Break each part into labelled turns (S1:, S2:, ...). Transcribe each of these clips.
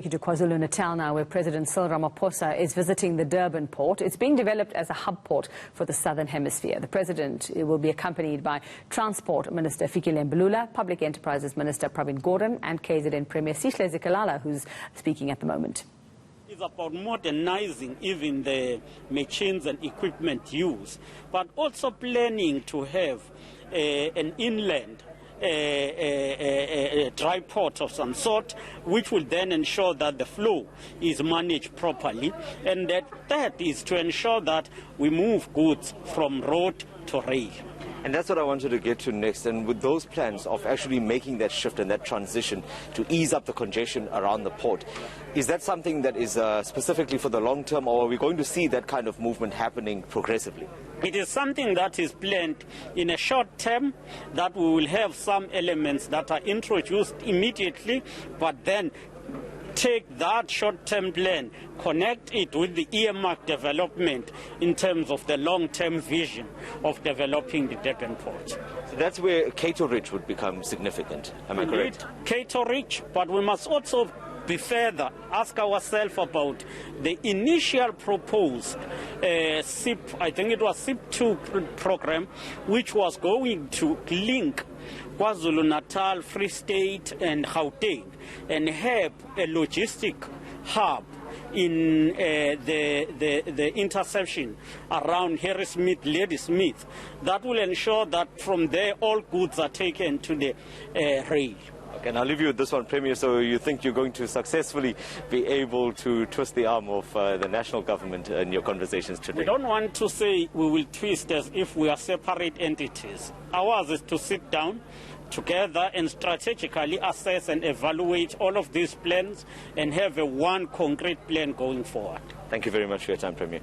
S1: To KwaZulu-Natal now, where President Cyril Ramaphosa is visiting the Durban port. It's being developed as a hub port for the Southern Hemisphere. The President will be accompanied by Transport Minister Sihle Zikalala, Public Enterprises Minister Pravin Gordhan and KZN Premier Sihle Zikalala, who's speaking at the moment.
S2: It's about modernizing even the machines and equipment used, but also planning to have an inland a dry port of some sort, which will then ensure that the flow is managed properly, and that is to ensure that we move goods from road to rail.
S3: And that's what I wanted to get to next. And with those plans of actually making that shift and that transition to ease up the congestion around the port, is that something that is specifically for the long term, or are we going to see that kind of movement happening progressively?
S2: It is something that is planned in a short term, that we will have some elements that are introduced immediately, but then take that short-term plan, connect it with the earmark development in terms of the long-term vision of developing the Durban port.
S3: So that's where Cato-Rich would become significant, am I correct?
S2: Cato-Rich, but we must also be further, ask ourselves about the initial proposed SIP, I think it was SIP2 program, which was going to link KwaZulu-Natal, Free State and Gauteng and have a logistic hub in the intersection around Harrismith, Ladysmith, that will ensure that from there all goods are taken to the rail.
S3: Okay, and I'll leave you with this one, Premier. So you think you're going to successfully be able to twist the arm of the national government in your conversations today?
S2: We don't want to say we will twist as if we are separate entities. Ours is to sit down together and strategically assess and evaluate all of these plans and have a one concrete plan going forward.
S3: Thank you very much for your time, Premier.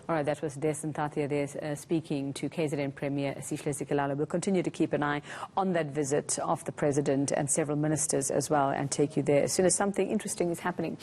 S1: All right, that was Des Ntathia there speaking to KZN Premier Sihle Zikalala. We'll continue to keep an eye on that visit of the President and several ministers as well and take you there as soon as something interesting is happening.